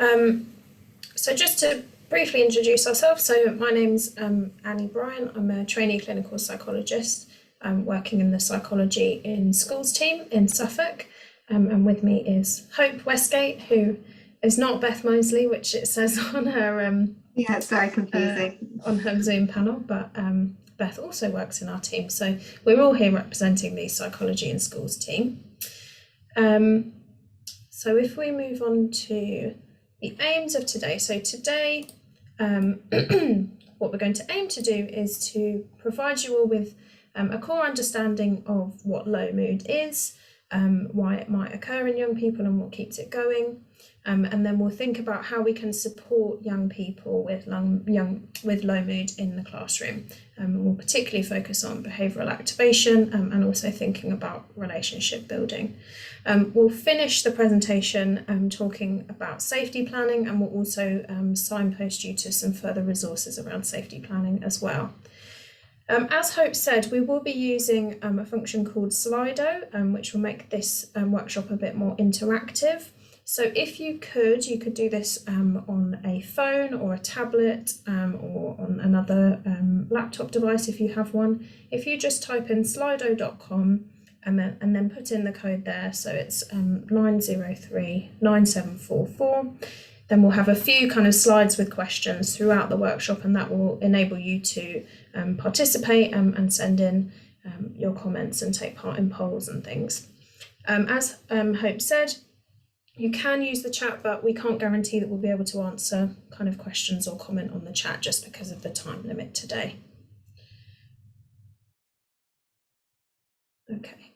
So just to briefly introduce ourselves, so my name's Annie Bryan. I'm a trainee clinical psychologist working in the psychology in schools team in Suffolk. And with me is Hope Westgate, who is not Beth Mosley, which it says on her Yeah, it's very confusing. on her Zoom panel, but Beth also works in our team. So we're all here representing the psychology in schools team. So if we move on to the aims of today. So today, what we're going to aim to do is to provide you all with a core understanding of what low mood is, why it might occur in young people and what keeps it going. And then we'll think about how we can support young people with low mood in the classroom. We'll particularly focus on behavioural activation and also thinking about relationship building. We'll finish the presentation talking about safety planning, and we'll also signpost you to some further resources around safety planning as well. As Hope said, we will be using a function called Slido, which will make this workshop a bit more interactive. So if you could do this on a phone or a tablet or on another laptop device if you have one. If you just type in slido.com and then put in the code there, so it's 9039744. Then we'll have a few kind of slides with questions throughout the workshop, and that will enable you to participate and send in your comments and take part in polls and things. As Hope said, you can use the chat, but we can't guarantee that we'll be able to answer kind of questions or comment on the chat just because of the time limit today. Okay.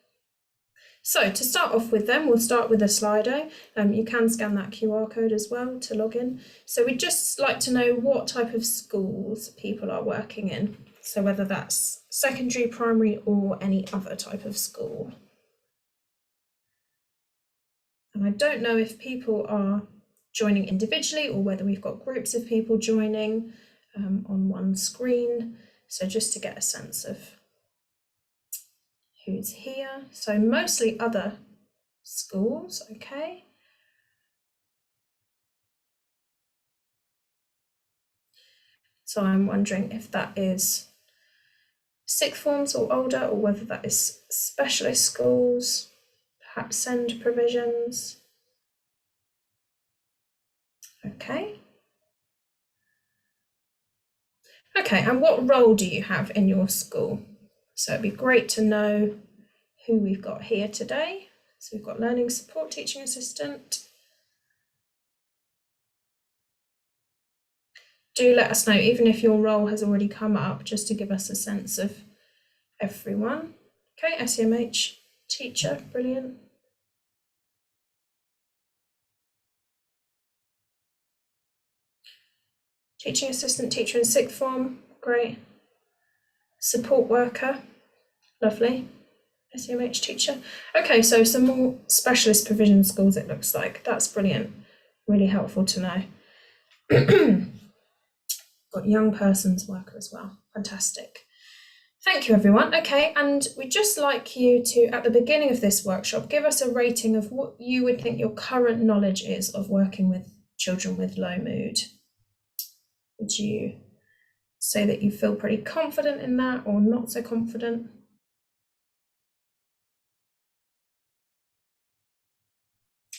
So to start off with then, we'll start with a Slido. You can scan that QR code as well to log in. So we'd just like to know what type of schools people are working in. So whether that's secondary, primary, or any other type of school. And I don't know if people are joining individually or whether we've got groups of people joining on one screen. So just to get a sense of who's here. So mostly other schools, okay. So I'm wondering if that is sixth forms or older, or whether that is specialist schools, perhaps SEND provisions. Okay. Okay, and what role do you have in your school? So it'd be great to know who we've got here today. So we've got learning support teaching assistant. Do let us know, even if your role has already come up, just to give us a sense of everyone. Okay, SEMH teacher, brilliant. Teaching assistant, teacher in sixth form, great. Support worker, lovely. SEMH teacher. Okay, so some more specialist provision schools it looks like. That's brilliant, really helpful to know. Got young persons worker as well, fantastic. Thank you everyone. Okay, and we'd just like you to, at the beginning of this workshop, give us a rating of what you would think your current knowledge is of working with children with low mood. Would you say that you feel pretty confident in that or not so confident?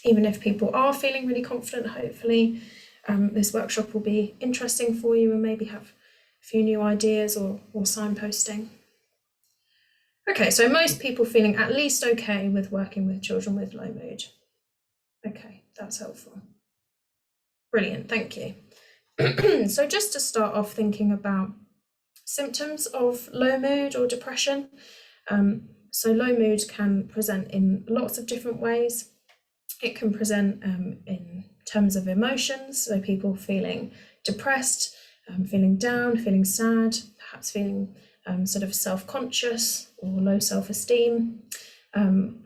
Even if people are feeling really confident, hopefully this workshop will be interesting for you and maybe have a few new ideas or signposting. Okay, so most people feeling at least okay with working with children with low mood. Okay, that's helpful. Brilliant, thank you. So just to start off thinking about symptoms of low mood or depression. So low mood can present in lots of different ways. It can present in terms of emotions, so people feeling depressed, feeling down, feeling sad, perhaps feeling sort of self-conscious or low self-esteem.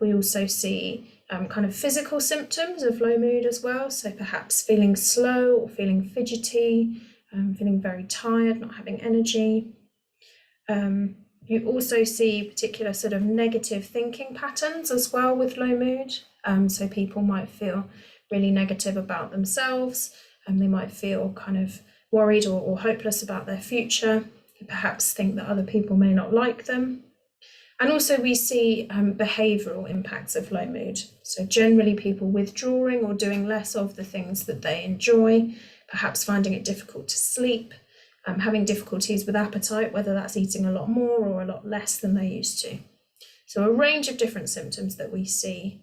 We also see kind of physical symptoms of low mood as well, so perhaps feeling slow or feeling fidgety, feeling very tired, not having energy. You also see particular sort of negative thinking patterns as well with low mood. So people might feel really negative about themselves, and they might feel kind of worried or hopeless about their future, perhaps think that other people may not like them. And also we see behavioural impacts of low mood. So generally people withdrawing or doing less of the things that they enjoy, perhaps finding it difficult to sleep, having difficulties with appetite, whether that's eating a lot more or a lot less than they used to. So a range of different symptoms that we see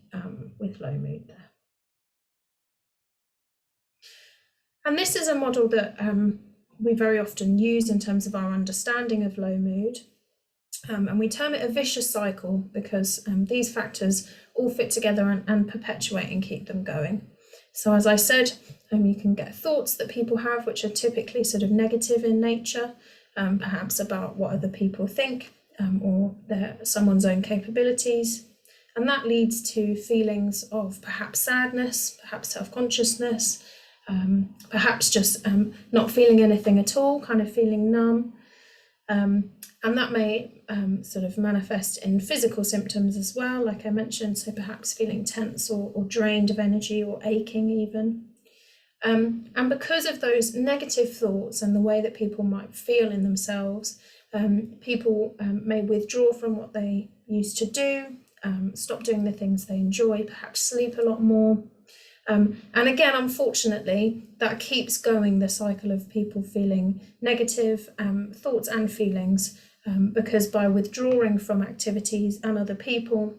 with low mood there. And this is a model that we very often use in terms of our understanding of low mood. And we term it a vicious cycle because these factors all fit together and perpetuate and keep them going. So as I said, you can get thoughts that people have which are typically sort of negative in nature, perhaps about what other people think or someone's own capabilities. And that leads to feelings of perhaps sadness, perhaps self-consciousness, perhaps just not feeling anything at all, kind of feeling numb. And that may sort of manifest in physical symptoms as well, like I mentioned, so perhaps feeling tense or drained of energy or aching even. And because of those negative thoughts and the way that people might feel in themselves, people may withdraw from what they used to do, stop doing the things they enjoy, perhaps sleep a lot more. And again, unfortunately, that keeps going, the cycle of people feeling negative thoughts and feelings, because by withdrawing from activities and other people,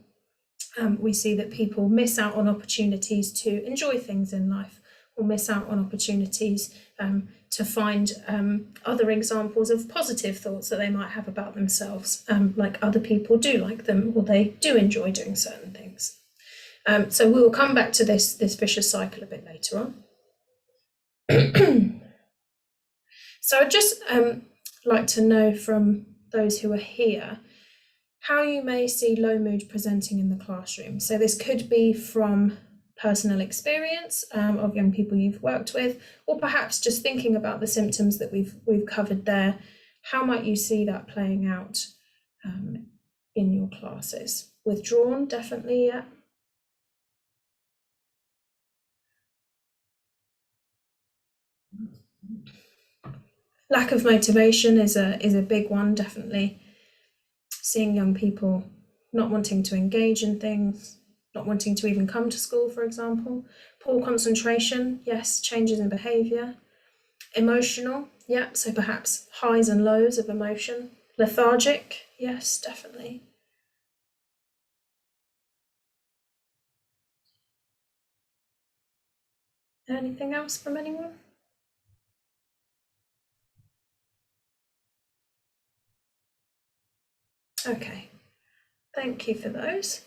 we see that people miss out on opportunities to enjoy things in life, or miss out on opportunities to find other examples of positive thoughts that they might have about themselves, like other people do like them, or they do enjoy doing certain things. So we will come back to this vicious cycle a bit later on. So I'd just like to know from those who are here how you may see low mood presenting in the classroom. So this could be from personal experience of young people you've worked with, or perhaps just thinking about the symptoms that we've covered there. How might you see that playing out in your classes? Withdrawn, definitely, yeah. Lack of motivation is a big one, definitely. Seeing young people not wanting to engage in things, not wanting to even come to school, for example. Poor concentration, yes, changes in behaviour. Emotional, yeah, so perhaps highs and lows of emotion. Lethargic, yes, definitely. Anything else from anyone? Okay, thank you for those.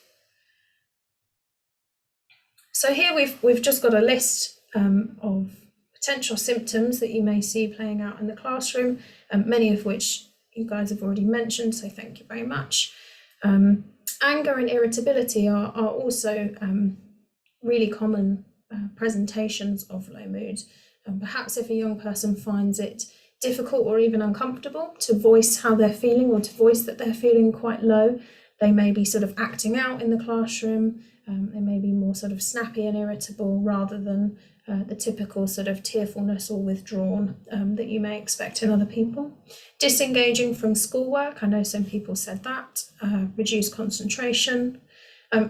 So here we've just got a list of potential symptoms that you may see playing out in the classroom, many of which you guys have already mentioned, so thank you very much. Anger and irritability are also really common presentations of low mood. Perhaps if a young person finds it difficult or even uncomfortable to voice how they're feeling, or to voice that they're feeling quite low, they may be sort of acting out in the classroom. They may be more sort of snappy and irritable rather than the typical sort of tearfulness or withdrawn that you may expect in other people. Disengaging from schoolwork, I know some people said that. Reduced concentration.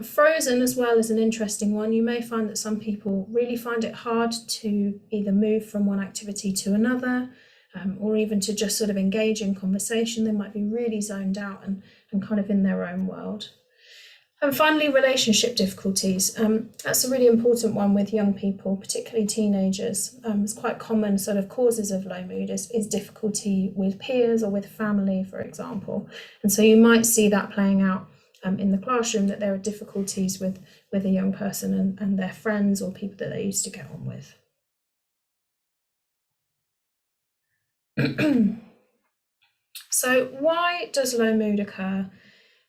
Frozen as well is an interesting one. You may find that some people really find it hard to either move from one activity to another, or even to just sort of engage in conversation. They might be really zoned out and kind of in their own world. And finally, relationship difficulties. That's a really important one with young people, particularly teenagers. It's quite common sort of causes of low mood is difficulty with peers or with family, for example. And so you might see that playing out in the classroom, that there are difficulties with a young person and their friends or people that they used to get on with. So why does low mood occur?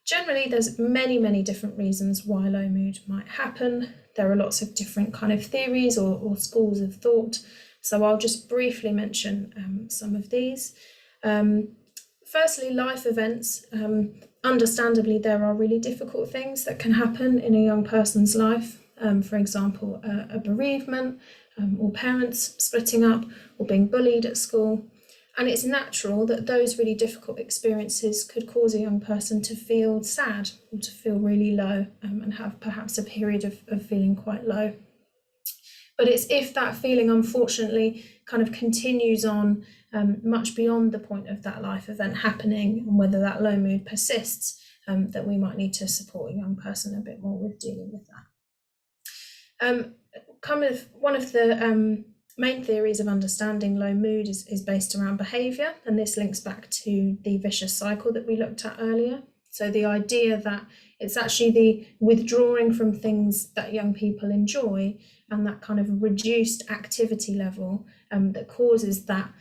Generally, there's many different reasons why low mood might happen. There are lots of different kind of theories or schools of thought. So I'll just briefly mention some of these. Firstly, life events. Understandably, there are really difficult things that can happen in a young person's life. for example, a bereavement, or parents splitting up, or being bullied at school. And it's natural that those really difficult experiences could cause a young person to feel sad or to feel really low, and have perhaps a period of feeling quite low. But it's if that feeling, unfortunately, kind of continues on much beyond the point of that life event happening, and whether that low mood persists, that we might need to support a young person a bit more with dealing with that. One of the main theories of understanding low mood is based around behaviour, and this links back to the vicious cycle that we looked at earlier. So the idea that it's actually the withdrawing from things that young people enjoy and that kind of reduced activity level that causes that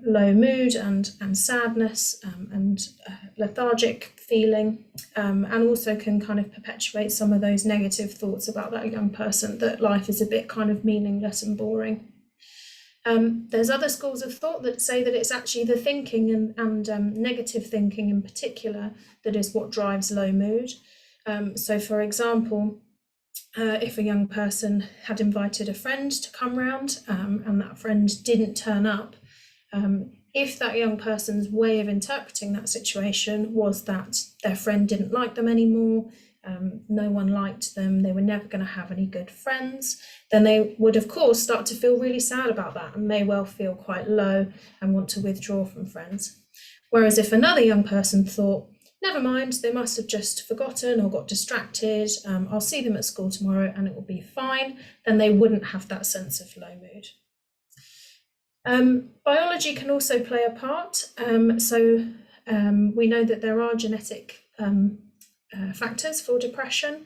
low mood and sadness and lethargic feeling, and also can kind of perpetuate some of those negative thoughts about that young person, that life is a bit kind of meaningless and boring. There's other schools of thought that say that it's actually the thinking and negative thinking in particular that is what drives low mood. So for example, if a young person had invited a friend to come round, and that friend didn't turn up, if that young person's way of interpreting that situation was that their friend didn't like them anymore, no one liked them, they were never going to have any good friends, then they would of course start to feel really sad about that and may well feel quite low and want to withdraw from friends. Whereas if another young person thought, never mind, they must have just forgotten or got distracted, I'll see them at school tomorrow and it will be fine, then they wouldn't have that sense of low mood. Biology can also play a part. We know that there are genetic factors for depression.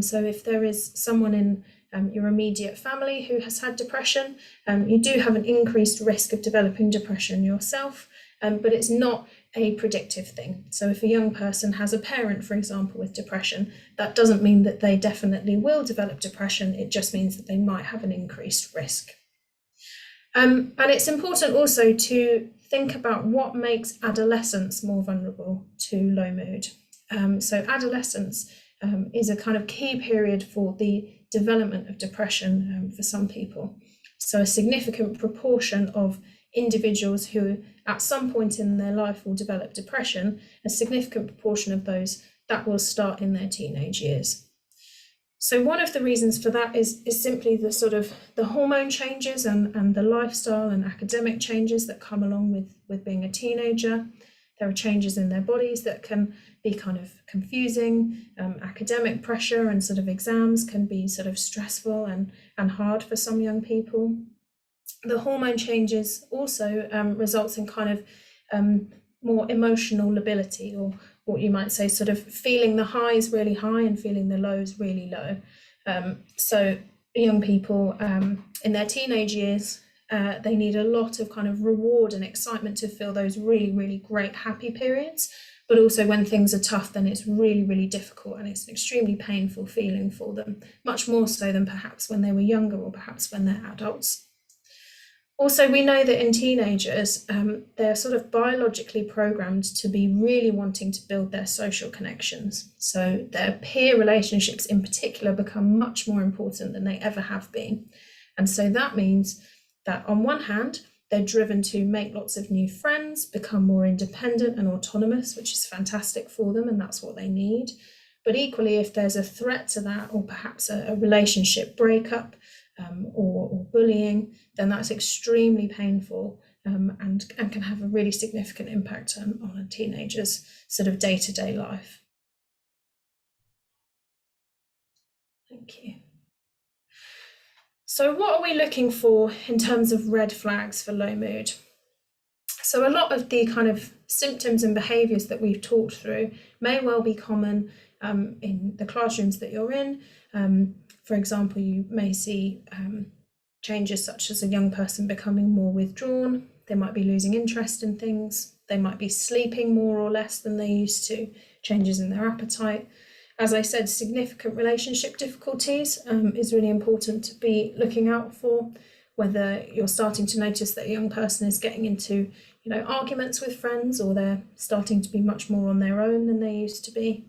So if there is someone in your immediate family who has had depression, you do have an increased risk of developing depression yourself, but it's not a predictive thing. So if a young person has a parent, for example, with depression, that doesn't mean that they definitely will develop depression, it just means that they might have an increased risk. And it's important also to think about what makes adolescents more vulnerable to low mood. So adolescence is a kind of key period for the development of depression for some people. So a significant proportion of individuals who at some point in their life will develop depression, a significant proportion of those that will start in their teenage years. So one of the reasons for that is simply the sort of the hormone changes and the lifestyle and academic changes that come along with being a teenager. There are changes in their bodies that can be kind of confusing. Academic pressure and sort of exams can be sort of stressful and hard for some young people. The hormone changes also results in kind of more emotional lability, or what you might say sort of feeling the highs really high and feeling the lows really low. So young people in their teenage years, they need a lot of kind of reward and excitement to feel those really, really great happy periods. But also when things are tough, then it's really, really difficult and it's an extremely painful feeling for them, much more so than perhaps when they were younger or perhaps when they're adults. Also, we know that in teenagers, they're sort of biologically programmed to be really wanting to build their social connections. So their peer relationships in particular become much more important than they ever have been. And so that means that on one hand, they're driven to make lots of new friends, become more independent and autonomous, which is fantastic for them, and that's what they need. But equally, if there's a threat to that, or perhaps a relationship breakup, or bullying, then that's extremely painful, and can have a really significant impact on a teenager's sort of day-to-day life. Thank you. So what are we looking for in terms of red flags for low mood? So a lot of the kind of symptoms and behaviours that we've talked through may well be common in the classrooms that you're in. For example, you may see changes such as a young person becoming more withdrawn. They might be losing interest in things. They might be sleeping more or less than they used to, changes in their appetite. As I said, significant relationship difficulties is really important to be looking out for, whether you're starting to notice that a young person is getting into, arguments with friends, or they're starting to be much more on their own than they used to be.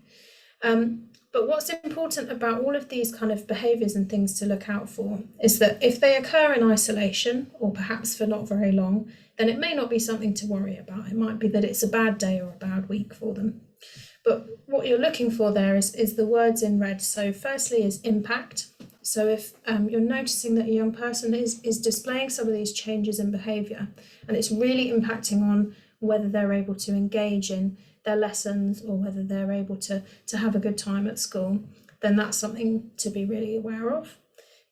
But what's important about all of these kind of behaviours and things to look out for is that if they occur in isolation, or perhaps for not very long, then it may not be something to worry about. It might be that it's a bad day or a bad week for them. But what you're looking for there is the words in red. So firstly is impact. So if you're noticing that a young person is displaying some of these changes in behaviour, and it's really impacting on whether they're able to engage in their lessons or whether they're able to have a good time at school, then that's something to be really aware of.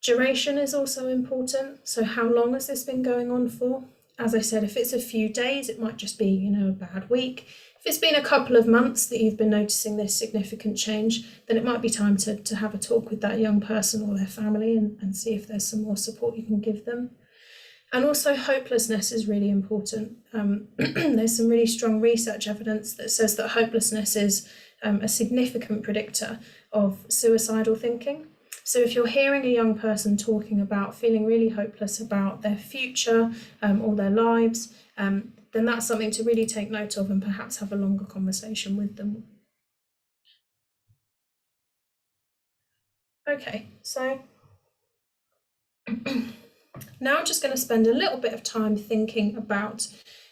Duration is also important. So how long has this been going on for? As I said, if it's a few days, it might just be, a bad week. If it's been a couple of months that you've been noticing this significant change, then it might be time to have a talk with that young person or their family and see if there's some more support you can give them. And also hopelessness is really important. There's some really strong research evidence that says that hopelessness is a significant predictor of suicidal thinking. So if you're hearing a young person talking about feeling really hopeless about their future or their lives, then that's something to really take note of and perhaps have a longer conversation with them. Okay, so now I'm just going to spend a little bit of time thinking about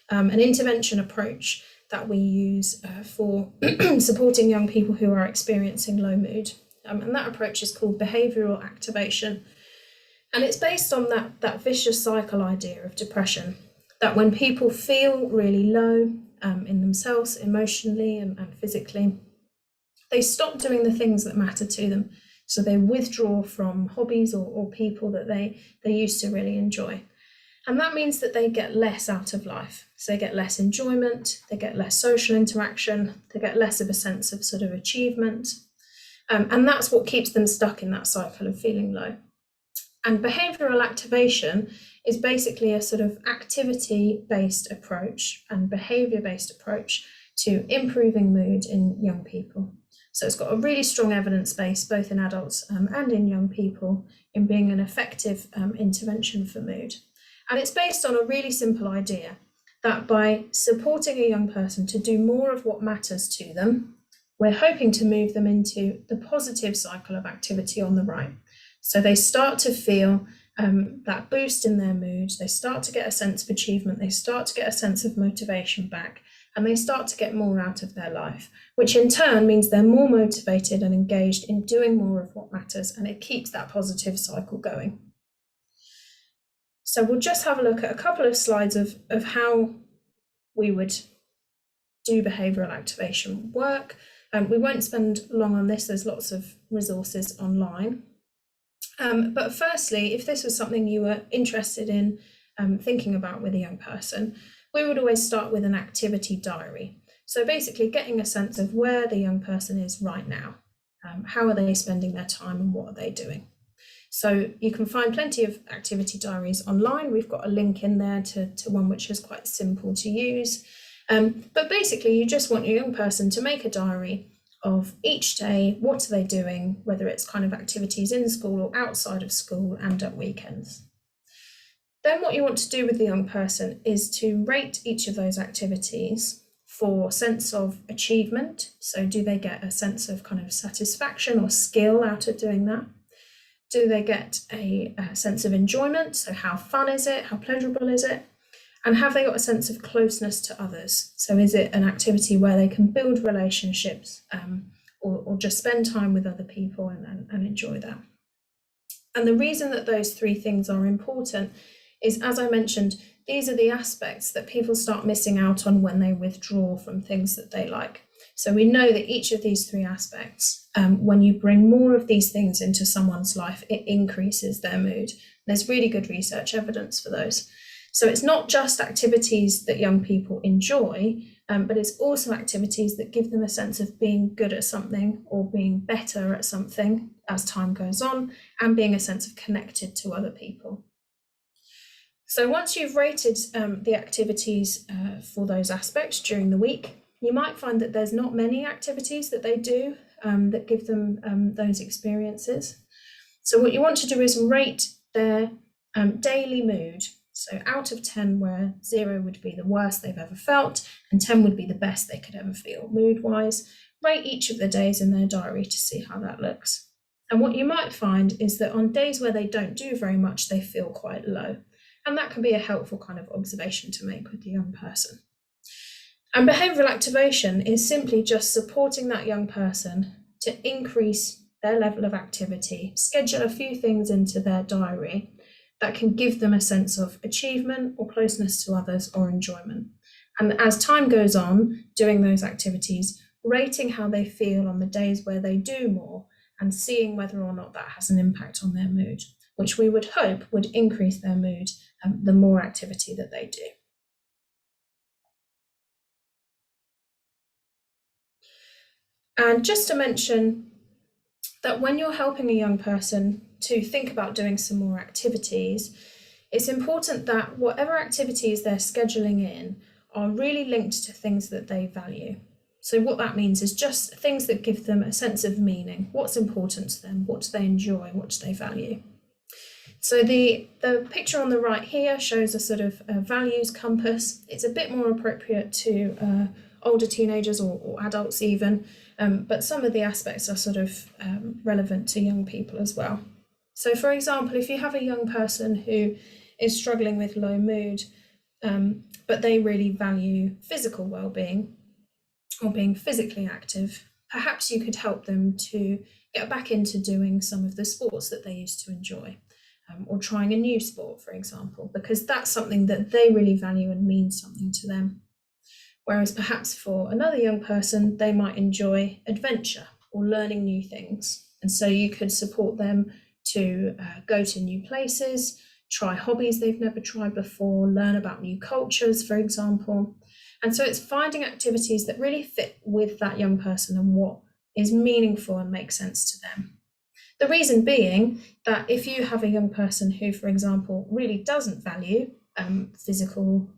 an intervention approach that we use for supporting young people who are experiencing low mood. And that approach is called behavioural activation. And it's based on that vicious cycle idea of depression, that when people feel really low in themselves, emotionally and physically, they stop doing the things that matter to them. So they withdraw from hobbies or people that they used to really enjoy. And that means that they get less out of life. So they get less enjoyment, they get less social interaction, they get less of a sense of sort of achievement. And that's what keeps them stuck in that cycle of feeling low. And behavioural activation is basically a sort of activity-based approach and behaviour-based approach to improving mood in young people. So it's got a really strong evidence base, both in adults and in young people, in being an effective intervention for mood. And it's based on a really simple idea that by supporting a young person to do more of what matters to them, we're hoping to move them into the positive cycle of activity on the right. So they start to feel that boost in their mood, they start to get a sense of achievement, they start to get a sense of motivation back, and they start to get more out of their life, which in turn means they're more motivated and engaged in doing more of what matters, and it keeps that positive cycle going. So we'll just have a look at a couple of slides of how we would do behavioural activation work. We won't spend long on this, there's lots of resources online. But firstly, if this was something you were interested in thinking about with a young person, we would always start with an activity diary. So basically getting a sense of where the young person is right now. How are they spending their time and what are they doing? So you can find plenty of activity diaries online. We've got a link in there to one which is quite simple to use. But basically you just want your young person to make a diary of each day, what are they doing, whether it's kind of activities in school or outside of school and at weekends. Then what you want to do with the young person is to rate each of those activities for sense of achievement. So do they get a sense of kind of satisfaction or skill out of doing that? Do they get a sense of enjoyment? So how fun is it? How pleasurable is it? And have they got a sense of closeness to others? So is it an activity where they can build relationships or just spend time with other people and enjoy that? And the reason that those three things are important is, as I mentioned, these are the aspects that people start missing out on when they withdraw from things that they like. So we know that each of these three aspects, when you bring more of these things into someone's life, it increases their mood. There's really good research evidence for those. So it's not just activities that young people enjoy, but it's also activities that give them a sense of being good at something or being better at something as time goes on, and being a sense of connected to other people. So once you've rated the activities for those aspects during the week, you might find that there's not many activities that they do that give them those experiences. So what you want to do is rate their daily mood. So out of 10, where 0 would be the worst they've ever felt and 10 would be the best they could ever feel mood-wise, rate each of the days in their diary to see how that looks. And what you might find is that on days where they don't do very much, they feel quite low. And that can be a helpful kind of observation to make with the young person. And behavioural activation is simply just supporting that young person to increase their level of activity, schedule a few things into their diary that can give them a sense of achievement or closeness to others or enjoyment. And as time goes on, doing those activities, rating how they feel on the days where they do more and seeing whether or not that has an impact on their mood, which we would hope would increase their mood the more activity that they do. And just to mention that when you're helping a young person to think about doing some more activities, it's important that whatever activities they're scheduling in are really linked to things that they value. So what that means is just things that give them a sense of meaning. What's important to them? What do they enjoy? What do they value? So the picture on the right here shows a sort of values compass. It's a bit more appropriate to older teenagers or adults even, but some of the aspects are sort of relevant to young people as well. So for example, if you have a young person who is struggling with low mood, but they really value physical well-being or being physically active, perhaps you could help them to get back into doing some of the sports that they used to enjoy, or trying a new sport, for example, because that's something that they really value and means something to them. Whereas perhaps for another young person, they might enjoy adventure or learning new things. And so you could support them to go to new places, try hobbies they've never tried before, learn about new cultures, for example. And so it's finding activities that really fit with that young person and what is meaningful and makes sense to them. The reason being that if you have a young person who, for example, really doesn't value physical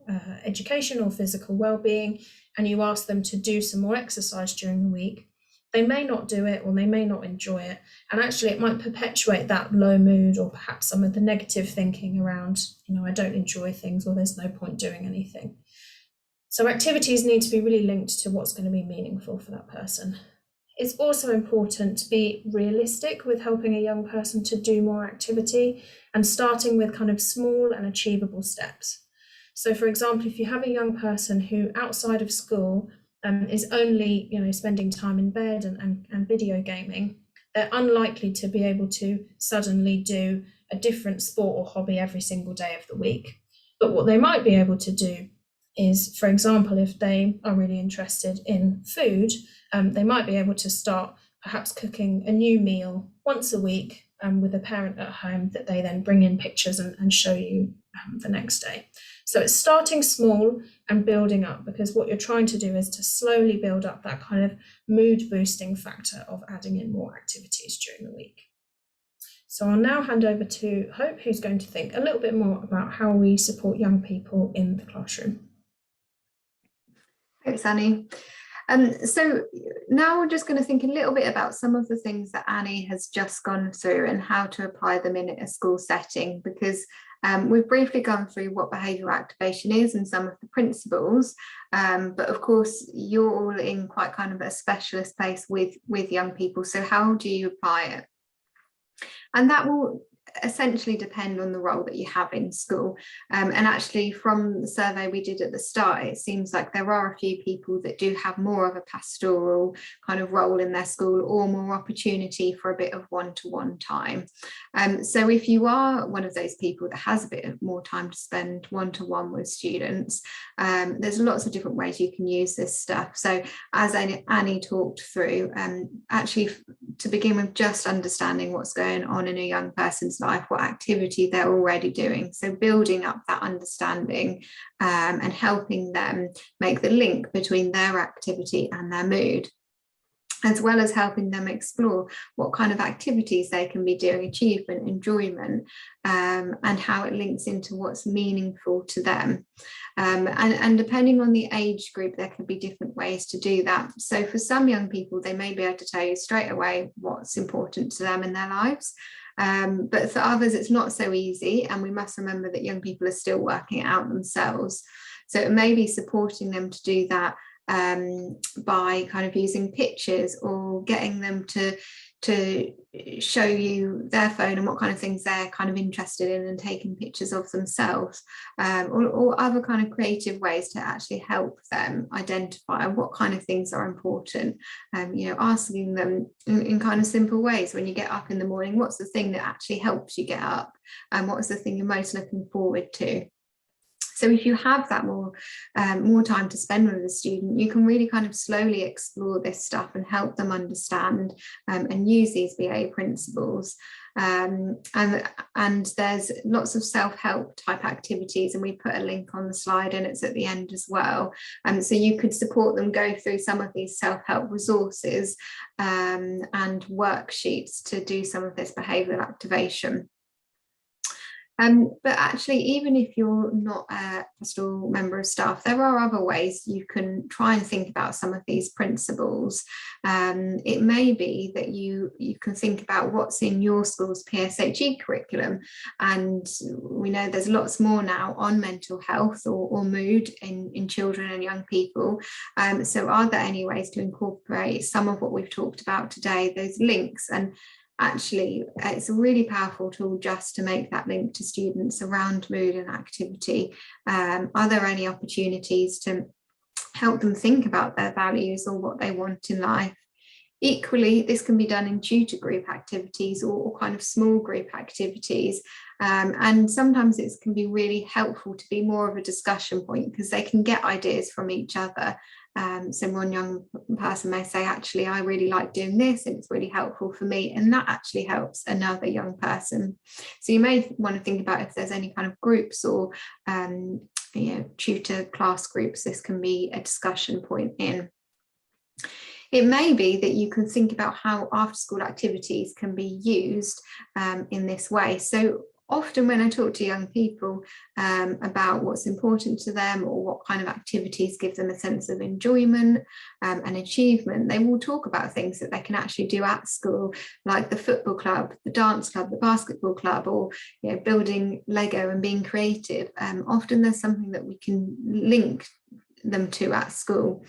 education or physical well-being, and you ask them to do some more exercise during the week, they may not do it or they may not enjoy it. And actually it might perpetuate that low mood or perhaps some of the negative thinking around, I don't enjoy things or there's no point doing anything. So activities need to be really linked to what's going to be meaningful for that person. It's also important to be realistic with helping a young person to do more activity and starting with kind of small and achievable steps. So for example, if you have a young person who outside of school is only spending time in bed and video gaming, they're unlikely to be able to suddenly do a different sport or hobby every single day of the week. But what they might be able to do is, for example, if they are really interested in food, they might be able to start perhaps cooking a new meal once a week with a parent at home that they then bring in pictures and show you the next day. So it's starting small and building up, because what you're trying to do is to slowly build up that kind of mood boosting factor of adding in more activities during the week. So I'll now hand over to Hope, who's going to think a little bit more about how we support young people in the classroom. Thanks, Annie. So now we're just going to think a little bit about some of the things that Annie has just gone through and how to apply them in a school setting, because we've briefly gone through what behavioural activation is and some of the principles, but of course you're all in quite kind of a specialist place with young people. So how do you apply it? And that will essentially depend on the role that you have in school. And actually from the survey we did at the start, it seems like there are a few people that do have more of a pastoral kind of role in their school or more opportunity for a bit of one-to-one time. So if you are one of those people that has a bit more time to spend one-to-one with students, there's lots of different ways you can use this stuff. So as Annie talked through, actually to begin with, just understanding what's going on in a young person's life, what activity they're already doing. So building up that understanding and helping them make the link between their activity and their mood, as well as helping them explore what kind of activities they can be doing, achievement, enjoyment, and how it links into what's meaningful to them. And depending on the age group, there can be different ways to do that. So for some young people, they may be able to tell you straight away what's important to them in their lives. But for others, it's not so easy. And we must remember that young people are still working it out themselves. So it may be supporting them to do that by kind of using pictures or getting them to show you their phone and what kind of things they're kind of interested in and taking pictures of themselves, or other kind of creative ways to actually help them identify what kind of things are important. Asking them in kind of simple ways, when you get up in the morning, what's the thing that actually helps you get up, and what's the thing you're most looking forward to. So if you have that more time to spend with a student, you can really kind of slowly explore this stuff and help them understand and use these BA principles. And there's lots of self-help type activities, and we put a link on the slide and it's at the end as well. So you could support them go through some of these self-help resources and worksheets to do some of this behavioural activation. But actually, even if you're not a pastoral member of staff, there are other ways you can try and think about some of these principles. It may be that you can think about what's in your school's PSHE curriculum, and we know there's lots more now on mental health or mood in children and young people. So are there any ways to incorporate some of what we've talked about today, those links? And actually, it's a really powerful tool just to make that link to students around mood and activity. Are there any opportunities to help them think about their values or what they want in life? Equally, this can be done in tutor group activities or kind of small group activities. And sometimes it can be really helpful to be more of a discussion point, because they can get ideas from each other. So one young person may say, actually, I really like doing this and it's really helpful for me, and that actually helps another young person. So you may want to think about if there's any kind of groups or tutor class groups this can be a discussion point in. It may be that you can think about how after school activities can be used in this way. So often when I talk to young people about what's important to them or what kind of activities give them a sense of enjoyment and achievement, they will talk about things that they can actually do at school, like the football club, the dance club, the basketball club, or building Lego and being creative. Often there's something that we can link them to at school.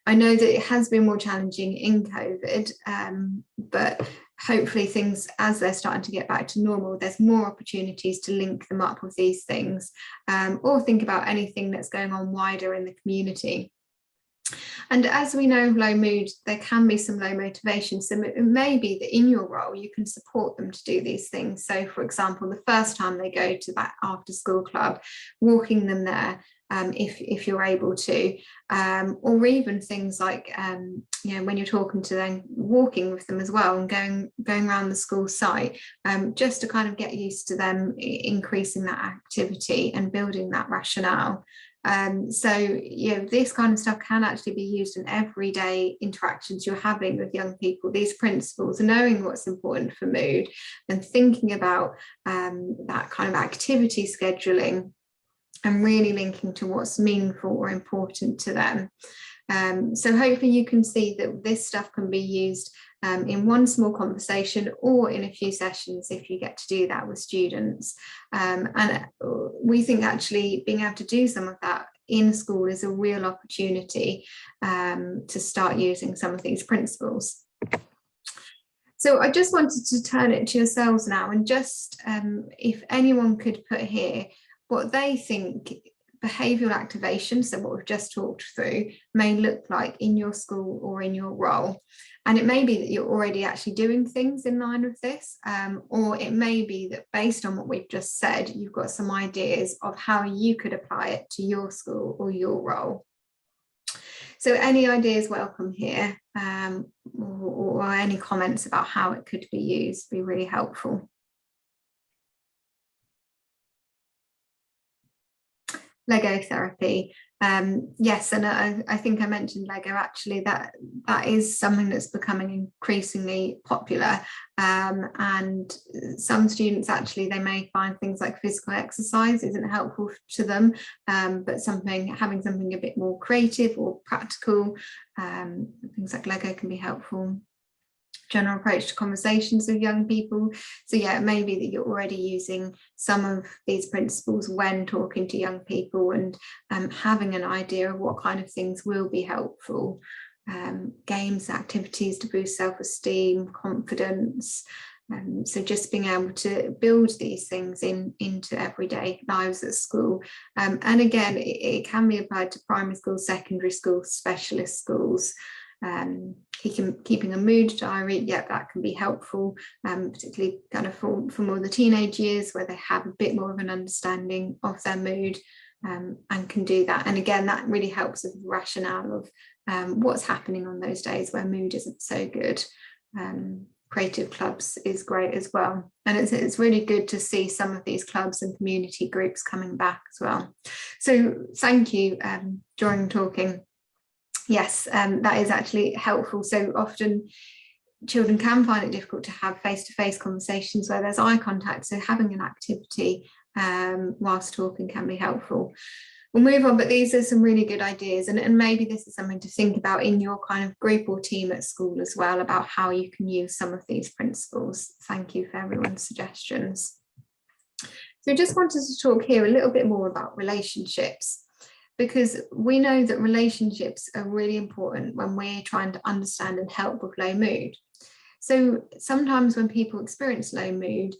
I know that it has been more challenging in COVID, but hopefully things, as they're starting to get back to normal, there's more opportunities to link them up with these things, or think about anything that's going on wider in the community. And as we know, low mood, there can be some low motivation. So it may be that in your role, you can support them to do these things. So for example, the first time they go to that after school club, walking them there, if you're able to, or even things like, when you're talking to them, walking with them as well and going around the school site, just to kind of get used to them increasing that activity and building that rationale. This kind of stuff can actually be used in everyday interactions you're having with young people. These principles, knowing what's important for mood and thinking about that kind of activity scheduling and really linking to what's meaningful or important to them. So hopefully you can see that this stuff can be used in one small conversation or in a few sessions if you get to do that with students. And we think actually being able to do some of that in school is a real opportunity to start using some of these principles. So I just wanted to turn it to yourselves now, and just if anyone could put here what they think behavioural activation, so what we've just talked through, may look like in your school or in your role. And it may be that you're already actually doing things in line with this, or it may be that based on what we've just said, you've got some ideas of how you could apply it to your school or your role. So any ideas welcome here, or any comments about how it could be used would be really helpful. Lego therapy. Yes, and I think I mentioned Lego actually, that is something that's becoming increasingly popular, and some students actually, they may find things like physical exercise isn't helpful to them, but having something a bit more creative or practical, things like Lego can be helpful. general approach to conversations with young people. So yeah, it may be that you're already using some of these principles when talking to young people, and having an idea of what kind of things will be helpful. Games, activities to boost self-esteem, confidence. So just being able to build these things into everyday lives at school. And again, it can be applied to primary schools, secondary schools, specialist schools. Keeping a mood diary, yeah, that can be helpful, particularly kind of for more the teenage years, where they have a bit more of an understanding of their mood, and can do that. And again, that really helps with the rationale of what's happening on those days where mood isn't so good. Creative clubs is great as well, and it's really good to see some of these clubs and community groups coming back as well. So thank you, during talking. Yes, that is actually helpful. So often children can find it difficult to have face-to-face conversations where there's eye contact, so having an activity whilst talking can be helpful. We'll move on, but these are some really good ideas, and maybe this is something to think about in your kind of group or team at school as well, about how you can use some of these principles. Thank you for everyone's suggestions. So just wanted to talk here a little bit more about relationships, because we know that relationships are really important when we're trying to understand and help with low mood. So sometimes when people experience low mood,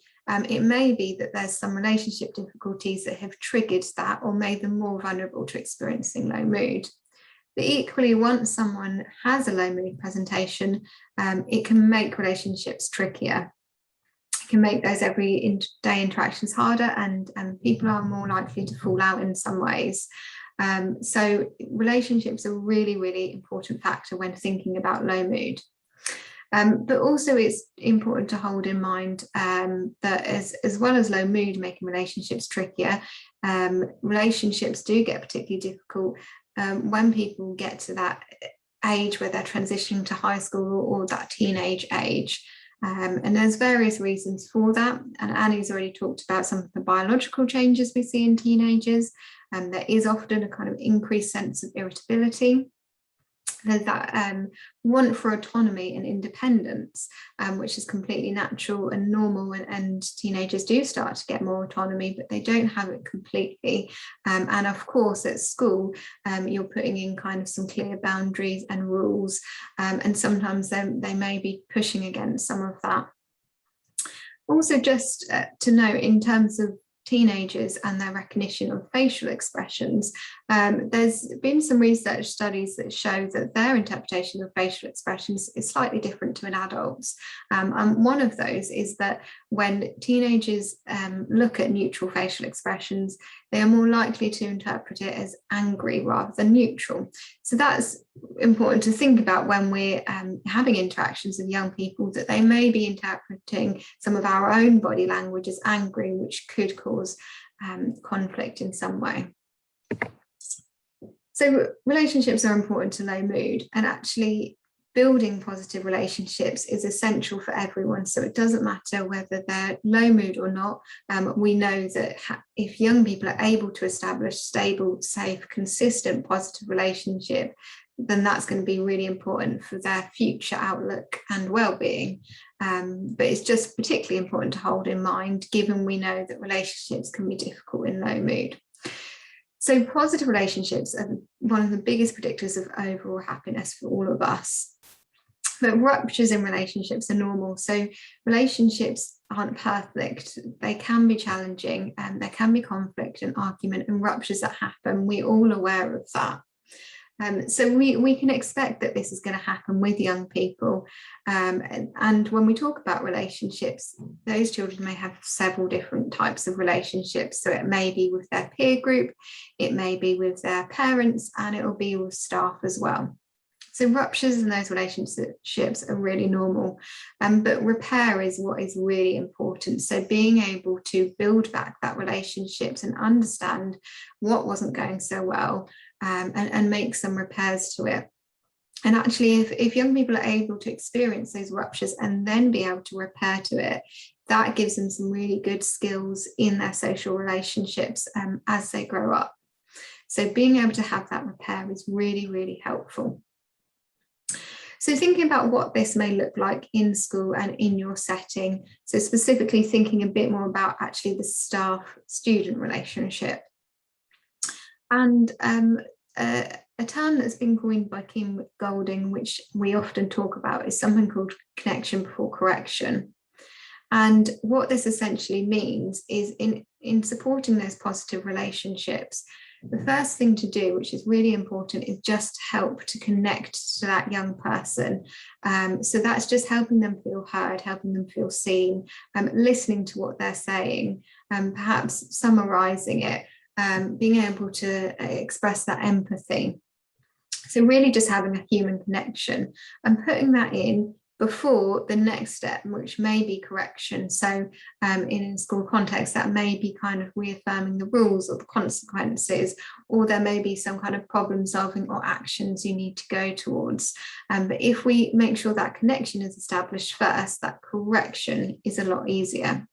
it may be that there's some relationship difficulties that have triggered that or made them more vulnerable to experiencing low mood. But equally, once someone has a low mood presentation, it can make relationships trickier. It can make those everyday interactions harder, and people are more likely to fall out in some ways. So relationships are a really, really important factor when thinking about low mood. But also it's important to hold in mind that as well as low mood making relationships trickier, relationships do get particularly difficult when people get to that age where they're transitioning to high school or that teenage age. And there's various reasons for that. And Annie's already talked about some of the biological changes we see in teenagers. There is often a kind of increased sense of irritability. There's that want for autonomy and independence, which is completely natural and normal, and teenagers do start to get more autonomy, but they don't have it completely. And of course at school, you're putting in kind of some clear boundaries and rules, and sometimes they may be pushing against some of that. Also, just to note, in terms of teenagers and their recognition of facial expressions, there's been some research studies that show that their interpretation of facial expressions is slightly different to an adult's. And one of those is that when teenagers look at neutral facial expressions, they are more likely to interpret it as angry rather than neutral. So that's important to think about when we're having interactions with young people, that they may be interpreting some of our own body language as angry, which could cause conflict in some way. So relationships are important to low mood, and actually building positive relationships is essential for everyone. So it doesn't matter whether they're low mood or not. We know that if young people are able to establish stable, safe, consistent, positive relationship, then that's going to be really important for their future outlook and well-being. But it's just particularly important to hold in mind, given we know that relationships can be difficult in low mood. So positive relationships are one of the biggest predictors of overall happiness for all of us. But ruptures in relationships are normal. So relationships aren't perfect. They can be challenging, and there can be conflict and argument and ruptures that happen. We're all aware of that. So we can expect that this is going to happen with young people. And when we talk about relationships, those children may have several different types of relationships. So it may be with their peer group, it may be with their parents, and it will be with staff as well. So ruptures in those relationships are really normal, but repair is what is really important. So being able to build back that relationships and understand what wasn't going so well, and make some repairs to it. And actually, if young people are able to experience those ruptures and then be able to repair to it, that gives them some really good skills in their social relationships as they grow up. So being able to have that repair is really, really helpful. So thinking about what this may look like in school and in your setting. So specifically thinking a bit more about actually the staff-student relationship. And a term that's been coined by Kim Golding, which we often talk about, is something called connection before correction. And what this essentially means is in supporting those positive relationships, the first thing to do, which is really important, is just help to connect to that young person. So that's just helping them feel heard, helping them feel seen, listening to what they're saying, perhaps summarizing it, being able to express that empathy. So really just having a human connection and putting that in before the next step, which may be correction. So in a school context, that may be kind of reaffirming the rules or the consequences, or there may be some kind of problem solving or actions you need to go towards. But if we make sure that connection is established first, that correction is a lot easier.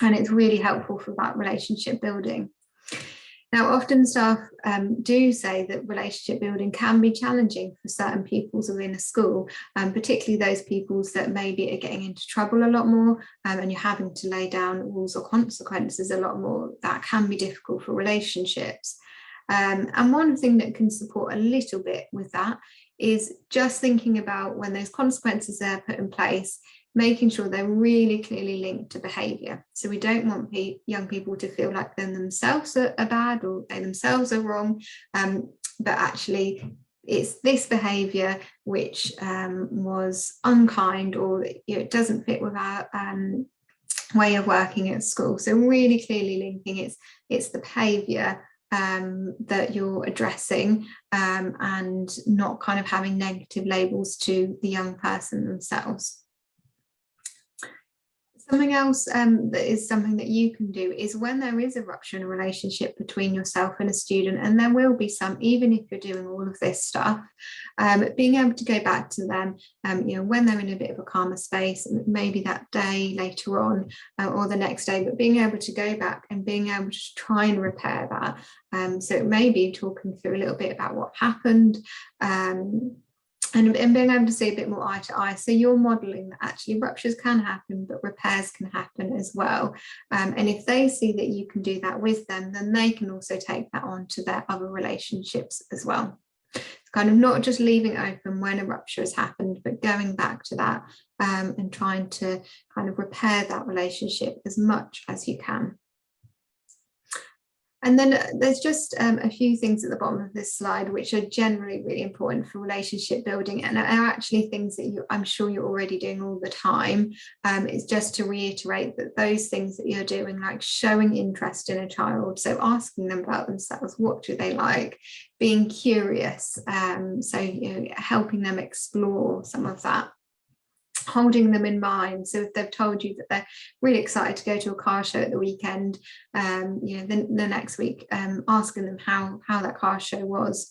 And it's really helpful for that relationship building. Now, often staff do say that relationship building can be challenging for certain pupils within a school, particularly those pupils that maybe are getting into trouble a lot more, and you're having to lay down rules or consequences a lot more. That can be difficult for relationships. And one thing that can support a little bit with that is just thinking about when those consequences are put in place, making sure they're really clearly linked to behaviour. So we don't want young people to feel like they themselves are bad or they themselves are wrong, but actually it's this behaviour which was unkind, or it doesn't fit with our way of working at school. So really clearly linking it's the behaviour that you're addressing, and not kind of having negative labels to the young person themselves. Something else that is something that you can do is when there is a rupture in a relationship between yourself and a student, and there will be some, even if you're doing all of this stuff, being able to go back to them, when they're in a bit of a calmer space, maybe that day later on or the next day, but being able to go back and being able to try and repair that. So it may be talking through a little bit about what happened, and being able to see a bit more eye to eye. So you're modelling that actually ruptures can happen, but repairs can happen as well. And if they see that you can do that with them, then they can also take that on to their other relationships as well. It's kind of not just leaving open when a rupture has happened, but going back to that and trying to kind of repair that relationship as much as you can. And then there's just a few things at the bottom of this slide which are generally really important for relationship building, and are actually things that I'm sure you're already doing all the time. It's just to reiterate that those things that you're doing, like showing interest in a child, so asking them about themselves, what do they like, being curious, so helping them explore some of that, holding them in mind. So if they've told you that they're really excited to go to a car show at the weekend, the next week, asking them how that car show was,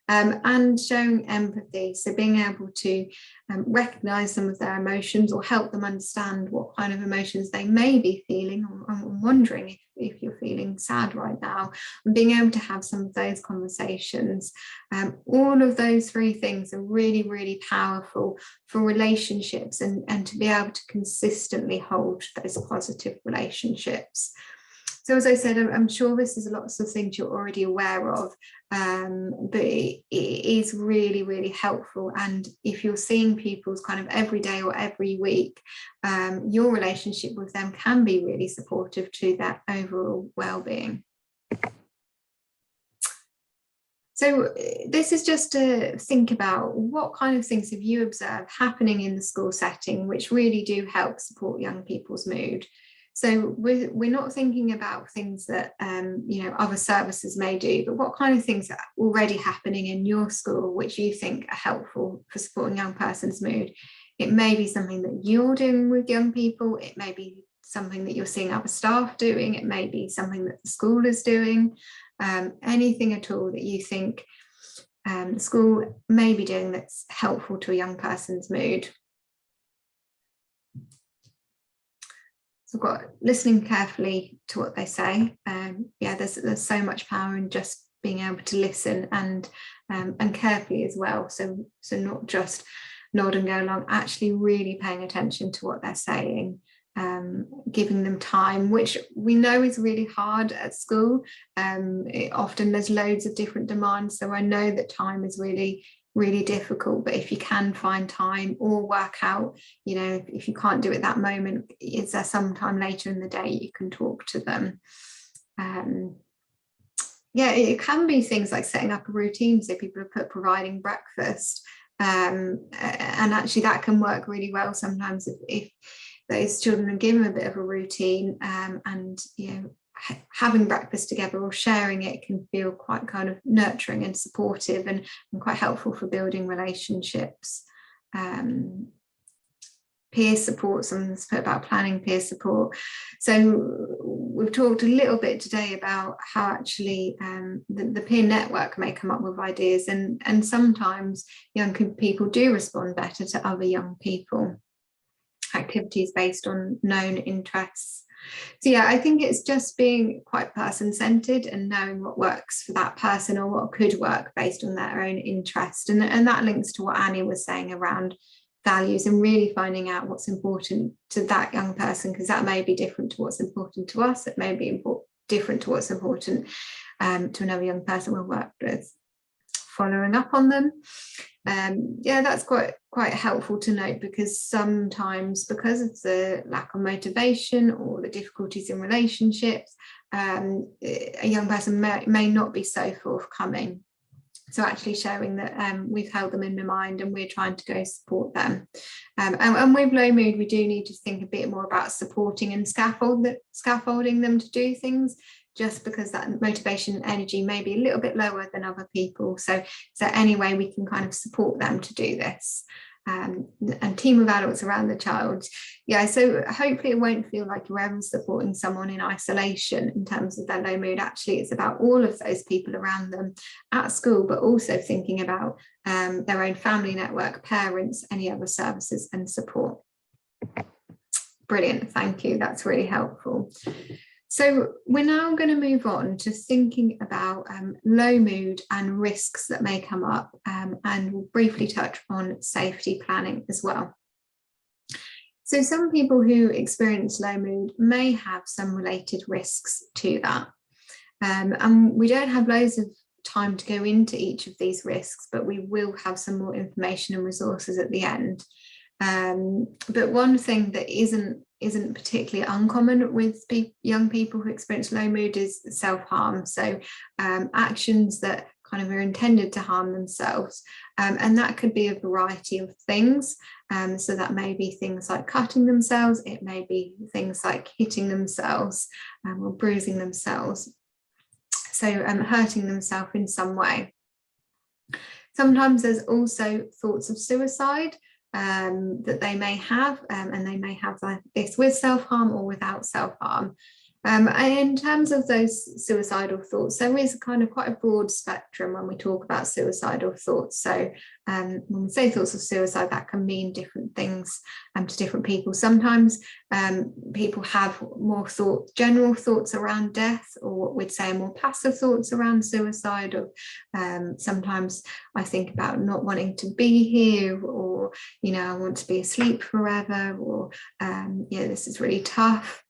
and showing empathy. So being able to recognize some of their emotions, or help them understand what kind of emotions they may be feeling, or wondering if you're feeling sad right now, and being able to have some of those conversations. All of those three things are really, really powerful for relationships, and to be able to consistently hold those positive relationships. So as I said, I'm sure this is lots of things you're already aware of, but it is really, really helpful. And if you're seeing pupils kind of every day or every week, your relationship with them can be really supportive to that overall well-being. So this is just to think about what kind of things have you observed happening in the school setting which really do help support young people's mood. So we're not thinking about things that other services may do, but what kind of things are already happening in your school which you think are helpful for supporting young person's mood. It may be something that you're doing with young people, it may be something that you're seeing other staff doing, it may be something that the school is doing, anything at all that you think the school may be doing that's helpful to a young person's mood. So I've got listening carefully to what they say. There's so much power in just being able to listen and carefully as well. So not just nod and go along, actually really paying attention to what they're saying, giving them time, which we know is really hard at school. Often there's loads of different demands, so I know that time is really difficult, but if you can find time or work out, you know, if you can't do it that moment, is there some time later in the day you can talk to them? Yeah, it can be things like setting up a routine, so people are providing breakfast, and actually that can work really well sometimes if those children are given a bit of a routine, and you know, having breakfast together or sharing it can feel quite kind of nurturing and supportive, and quite helpful for building relationships. Peer support, someone's put about planning peer support. So we've talked a little bit today about how actually the peer network may come up with ideas, and sometimes young people do respond better to other young people, activities based on known interests. So yeah, I think it's just being quite person-centered and knowing what works for that person or what could work based on their own interest. And that links to what Annie was saying around values, and really finding out what's important to that young person, because that may be different to what's important to us. It may be different to what's important to another young person we've worked with. Following up on them, yeah, that's quite helpful to note, because sometimes, because of the lack of motivation or the difficulties in relationships, a young person may not be so forthcoming. So actually showing that we've held them in mind and we're trying to go support them. And with low mood, we do need to think a bit more about supporting and scaffolding them to do things, just because that motivation and energy may be a little bit lower than other people. So any way we can kind of support them to do this. And team of adults around the child. Yeah, so hopefully it won't feel like you're ever supporting someone in isolation in terms of their low mood. Actually, it's about all of those people around them at school, but also thinking about their own family network, parents, any other services and support. Brilliant, thank you, that's really helpful. So we're now going to move on to thinking about low mood and risks that may come up, and we'll briefly touch on safety planning as well. So some people who experience low mood may have some related risks to that. And we don't have loads of time to go into each of these risks, but we will have some more information and resources at the end. But one thing that isn't particularly uncommon with young people who experience low mood is self-harm. So actions that kind of are intended to harm themselves. And that could be a variety of things. So that may be things like cutting themselves. It may be things like hitting themselves or bruising themselves. So hurting themselves in some way. Sometimes there's also thoughts of suicide that they may have, and they may have this with self-harm or without self-harm. And in terms of those suicidal thoughts, there is kind of quite a broad spectrum when we talk about suicidal thoughts. So when we say thoughts of suicide, that can mean different things to different people. Sometimes people have more general thoughts around death, or what we'd say more passive thoughts around suicide. Or sometimes I think about not wanting to be here, or I want to be asleep forever, or this is really tough.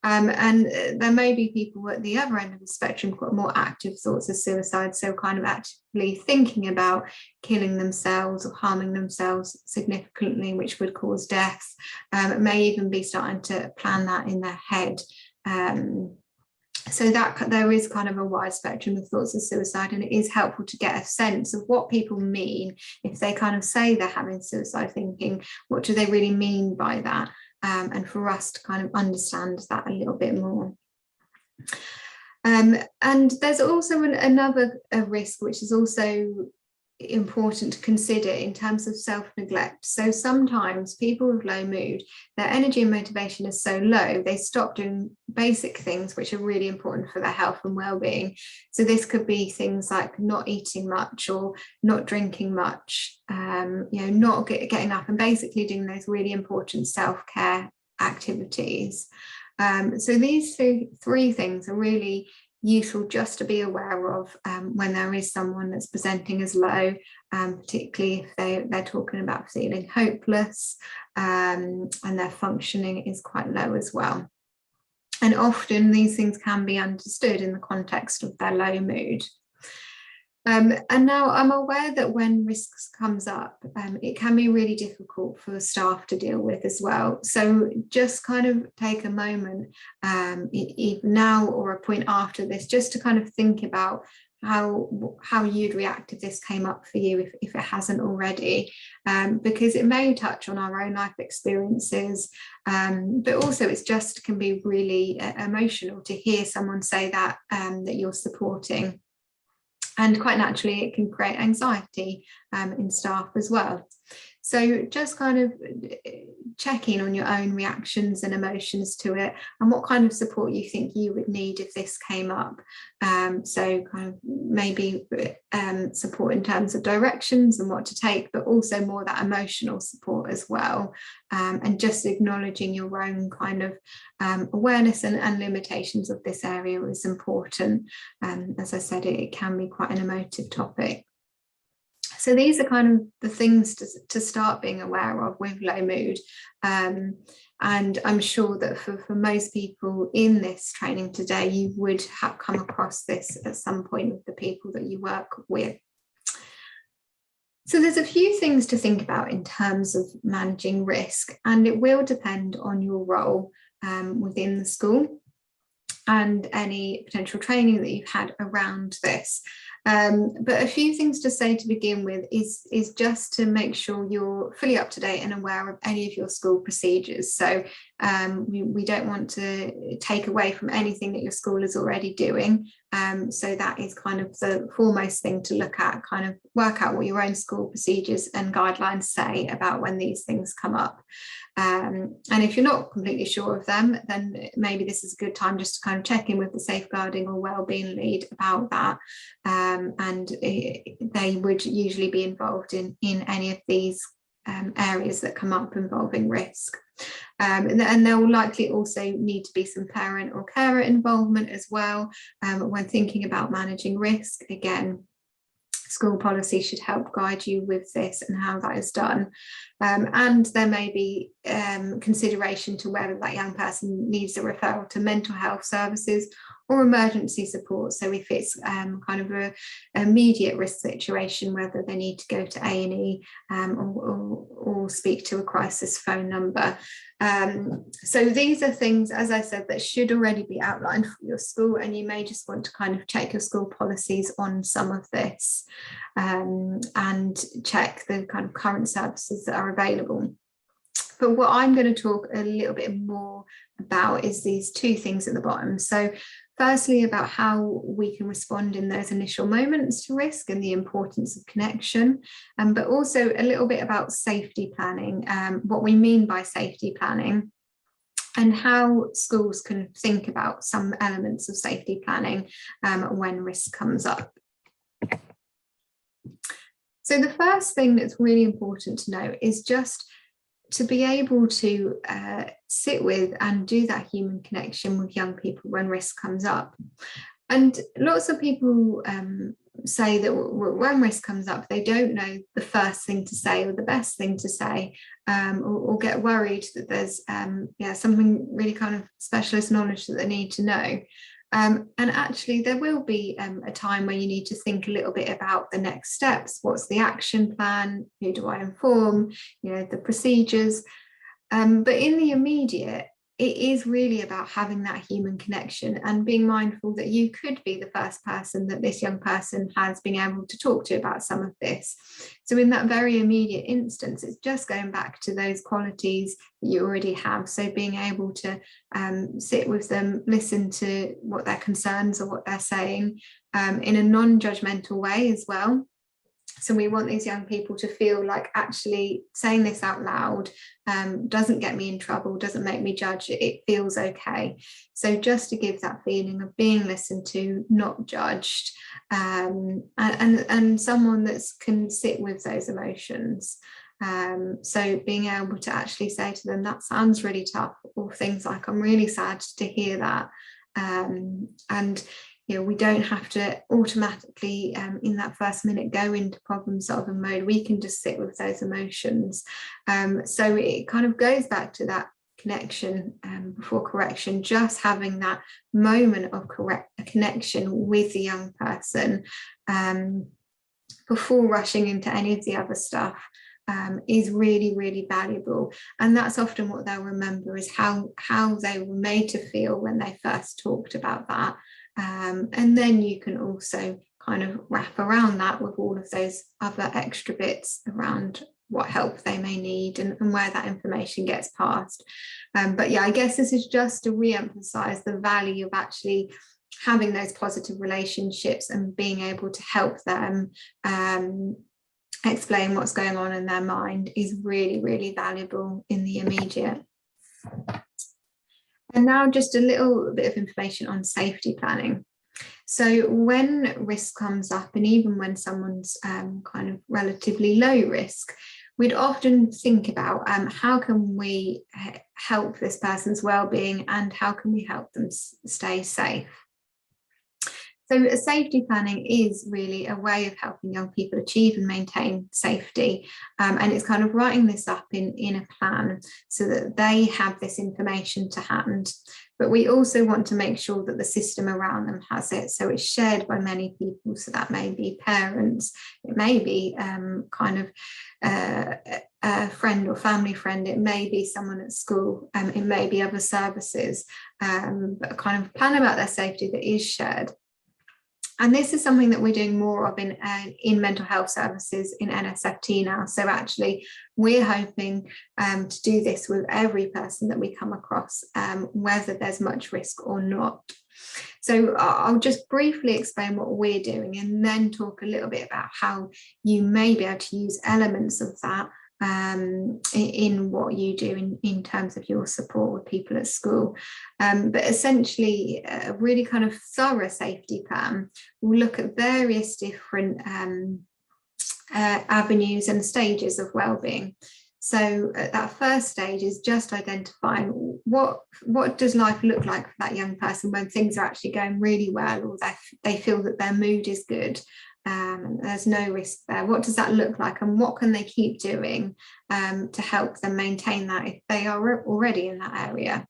And there may be people at the other end of the spectrum who've got more active thoughts of suicide, so kind of actively thinking about killing themselves or harming themselves significantly, which would cause death. May even be starting to plan that in their head. So that there is kind of a wide spectrum of thoughts of suicide, and it is helpful to get a sense of what people mean if they kind of say they're having suicide thinking. What do they really mean by that? And for us to kind of understand that a little bit more. And there's also another risk, which is also important to consider in terms of self-neglect. So sometimes people with low mood, their energy and motivation is so low, they stop doing basic things which are really important for their health and well-being. So this could be things like not eating much or not drinking much, not getting up and basically doing those really important self-care activities. So these three things are really useful just to be aware of when there is someone that's presenting as low, particularly if they're talking about feeling hopeless, and their functioning is quite low as well. And often these things can be understood in the context of their low mood. And now I'm aware that when risks comes up, it can be really difficult for staff to deal with as well. So just kind of take a moment, even now or a point after this, just to kind of think about how you'd react if this came up for you, if it hasn't already, because it may touch on our own life experiences, but also it's just can be really emotional to hear someone say that you're supporting. And quite naturally, it can create anxiety in staff as well. So just kind of checking on your own reactions and emotions to it, and what kind of support you think you would need if this came up. So kind of maybe support in terms of directions and what to take, but also more that emotional support as well. And just acknowledging your own kind of awareness and limitations of this area is important. As I said, it can be quite an emotive topic. So these are kind of the things to start being aware of with low mood. And I'm sure that for most people in this training today, you would have come across this at some point with the people that you work with. So there's a few things to think about in terms of managing risk, and it will depend on your role within the school and any potential training that you've had around this. But a few things to say to begin with is just to make sure you're fully up to date and aware of any of your school procedures. So we don't want to take away from anything that your school is already doing. So that is kind of the foremost thing to look at, kind of work out what your own school procedures and guidelines say about when these things come up. And if you're not completely sure of them, then maybe this is a good time just to kind of check in with the safeguarding or wellbeing lead about that. And they would usually be involved in any of these areas that come up involving risk. And there will likely also need to be some parent or carer involvement as well when thinking about managing risk. Again, school policy should help guide you with this and how that is done. And there may be consideration to whether that young person needs a referral to mental health services or emergency support. So if it's kind of an immediate risk situation, whether they need to go to A&E or speak to a crisis phone number. So these are things, as I said, that should already be outlined for your school, and you may just want to kind of check your school policies on some of this and check the kind of current services that are available. But what I'm going to talk a little bit more about is these two things at the bottom. So firstly, about how we can respond in those initial moments to risk and the importance of connection, but also a little bit about safety planning, what we mean by safety planning, and how schools can think about some elements of safety planning when risk comes up. So the first thing that's really important to know is just to be able to sit with and do that human connection with young people when risk comes up. And lots of people say that when risk comes up, they don't know the first thing to say or the best thing to say, or get worried that there's something really kind of specialist knowledge that they need to know. And actually there will be a time where you need to think a little bit about the next steps. What's the action plan? Who do I inform? The procedures. But in the immediate, it is really about having that human connection and being mindful that you could be the first person that this young person has been able to talk to about some of this. So in that very immediate instance, it's just going back to those qualities that you already have. So being able to sit with them, listen to what their concerns or what they're saying in a non-judgmental way as well. So we want these young people to feel like actually saying this out loud doesn't get me in trouble, doesn't make me judge, it feels okay. So just to give that feeling of being listened to, not judged, and someone that can sit with those emotions. So being able to actually say to them, that sounds really tough, or things like, I'm really sad to hear that. And we don't have to automatically in that first minute go into problem solving mode. We can just sit with those emotions. So it kind of goes back to that connection before correction, just having that moment of connection with the young person before rushing into any of the other stuff is really, really valuable. And that's often what they'll remember, is how they were made to feel when they first talked about that. And then you can also kind of wrap around that with all of those other extra bits around what help they may need and where that information gets passed. But yeah, I guess this is just to re-emphasize the value of actually having those positive relationships and being able to help them explain what's going on in their mind is really, really valuable in the immediate. And now just a little bit of information on safety planning. So when risk comes up, and even when someone's kind of relatively low risk, we'd often think about how can we help this person's well-being and how can we help them stay safe. So safety planning is really a way of helping young people achieve and maintain safety. And it's kind of writing this up in a plan so that they have this information to hand. But we also want to make sure that the system around them has it. So it's shared by many people. So that may be parents, it may be kind of a friend or family friend, it may be someone at school, it may be other services, but kind of plan about their safety that is shared. And this is something that we're doing more of in mental health services in NSFT now. So actually, we're hoping to do this with every person that we come across, whether there's much risk or not. So I'll just briefly explain what we're doing and then talk a little bit about how you may be able to use elements of that in what you do in terms of your support with people at school. But essentially, a really kind of thorough safety plan will look at various different avenues and stages of wellbeing. So that first stage is just identifying what does life look like for that young person when things are actually going really well, or they feel that their mood is good. There's no risk there. What does that look like, and what can they keep doing to help them maintain that if they are already in that area?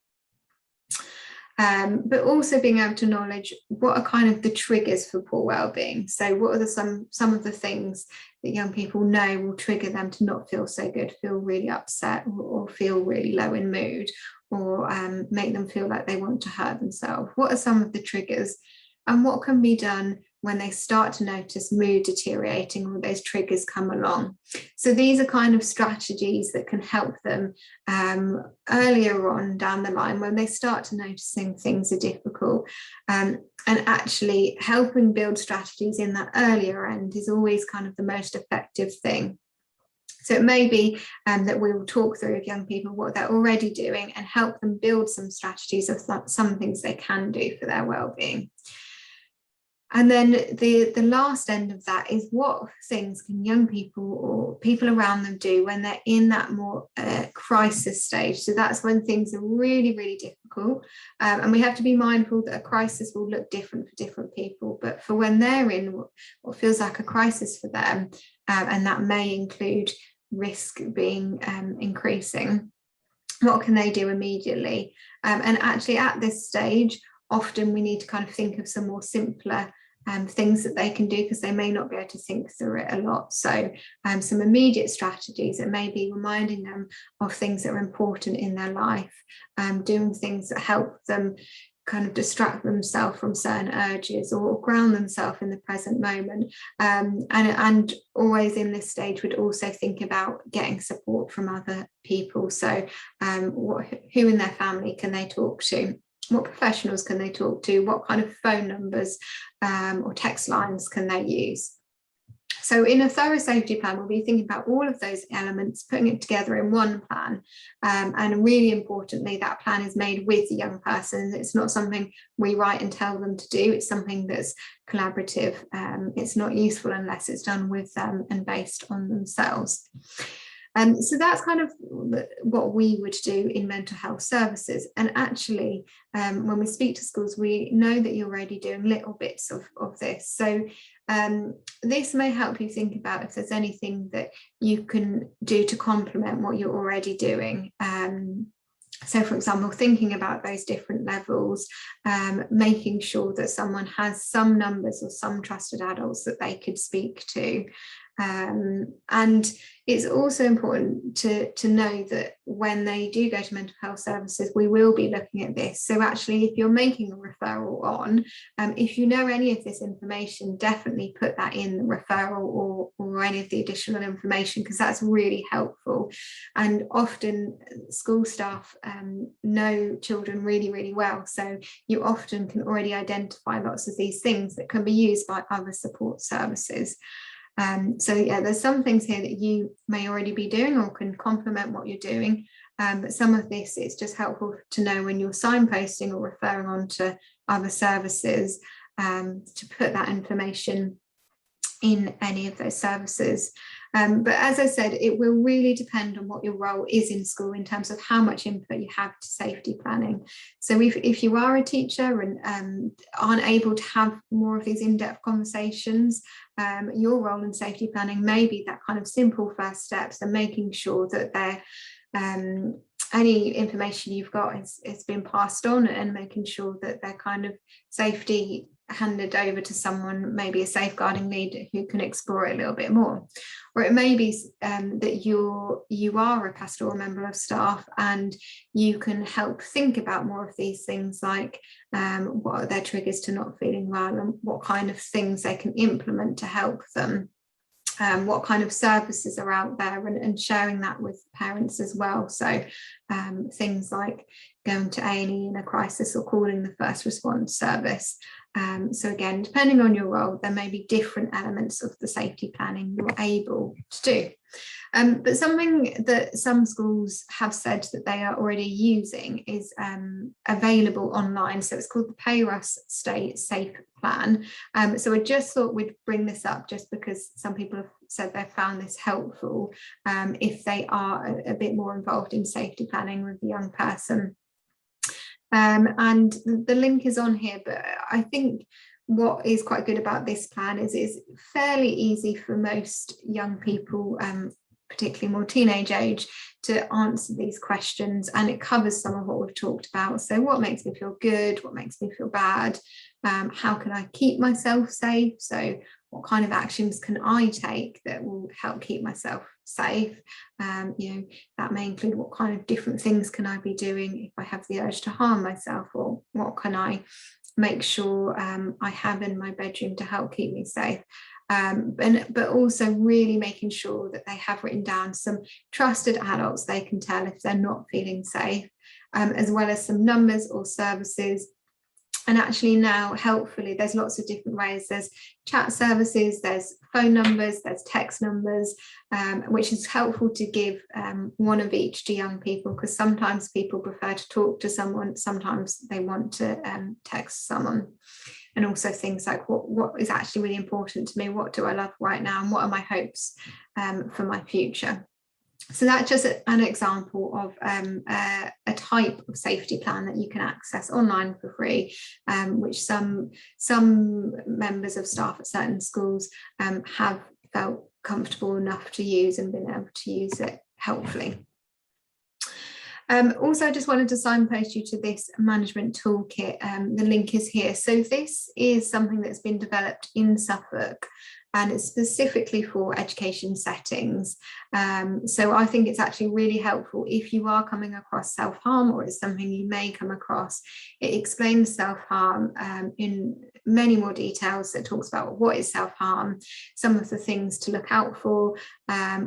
But also being able to acknowledge what are kind of the triggers for poor well-being. So what are some of the things that young people know will trigger them to not feel so good, feel really upset, or feel really low in mood, or make them feel like they want to hurt themselves? What are some of the triggers, and what can be done when they start to notice mood deteriorating or those triggers come along? So these are kind of strategies that can help them earlier on down the line when they start to noticing things are difficult. And actually helping build strategies in that earlier end is always kind of the most effective thing. So it may be that we will talk through with young people what they're already doing and help them build some strategies of some things they can do for their well-being. And then the last end of that is what things can young people or people around them do when they're in that more crisis stage. So that's when things are really, really difficult. And we have to be mindful that a crisis will look different for different people. But for when they're in what feels like a crisis for them, and that may include risk being increasing, what can they do immediately? And actually at this stage, often we need to kind of think of some more simpler things that they can do, because they may not be able to think through it a lot. So some immediate strategies, it may be reminding them of things that are important in their life, doing things that help them kind of distract themselves from certain urges or ground themselves in the present moment. And always in this stage would also think about getting support from other people. So who in their family can they talk to? What professionals can they talk to? What kind of phone numbers or text lines can they use? So in a thorough safety plan, we'll be thinking about all of those elements, putting it together in one plan. And really importantly, that plan is made with the young person. It's not something we write and tell them to do. It's something that's collaborative. It's not useful unless it's done with them and based on themselves. So that's kind of what we would do in mental health services. And actually, when we speak to schools, we know that you're already doing little bits of this. So this may help you think about if there's anything that you can do to complement what you're already doing. So, for example, thinking about those different levels, making sure that someone has some numbers or some trusted adults that they could speak to. And it's also important to know that when they do go to mental health services, we will be looking at this. So actually, if you're making a referral on, if you know any of this information, definitely put that in the referral or any of the additional information, because that's really helpful. And often school staff know children really, really well. So you often can already identify lots of these things that can be used by other support services. So yeah, there's some things here that you may already be doing or can complement what you're doing. But some of this, it's just helpful to know when you're signposting or referring on to other services, to put that information in any of those services. But as I said, it will really depend on what your role is in school in terms of how much input you have to safety planning. So if you are a teacher and aren't able to have more of these in-depth conversations, your role in safety planning may be that kind of simple first steps and making sure that they're any information you've got is being passed on, and making sure that they're kind of safety handed over to someone, maybe a safeguarding lead, who can explore it a little bit more. Or it may be that you are a pastoral member of staff and you can help think about more of these things, like what are their triggers to not feeling well, and what kind of things they can implement to help them. What kind of services are out there, and sharing that with parents as well. So things like going to A&E in a crisis or calling the first response service. So again, depending on your role, there may be different elements of the safety planning you're able to do. But something that some schools have said that they are already using is available online. So it's called the Pay Us Stay Safe Plan. So I just thought we'd bring this up just because some people have said they found this helpful if they are a bit more involved in safety planning with a young person. And the link is on here, but I think what is quite good about this plan is it's fairly easy for most young people, particularly more teenage age, to answer these questions, and it covers some of what we've talked about. So what makes me feel good, what makes me feel bad, how can I keep myself safe, so what kind of actions can I take that will help keep myself safe. That may include what kind of different things can I be doing if I have the urge to harm myself, or what can I make sure I have in my bedroom to help keep me safe. But also really making sure that they have written down some trusted adults they can tell if they're not feeling safe, as well as some numbers or services. And actually now, helpfully, there's lots of different ways. There's chat services, there's phone numbers, there's text numbers, which is helpful to give one of each to young people, because sometimes people prefer to talk to someone, sometimes they want to text someone. And also things like what is actually really important to me, what do I love right now, and what are my hopes for my future. So that's just an example of a type of safety plan that you can access online for free, which some members of staff at certain schools have felt comfortable enough to use and been able to use it helpfully. Also, I just wanted to signpost you to this management toolkit. The link is here. So this is something that's been developed in Suffolk, and it's specifically for education settings. So I think it's actually really helpful if you are coming across self-harm, or it's something you may come across. It explains self-harm in many more details. It talks about what is self-harm, some of the things to look out for,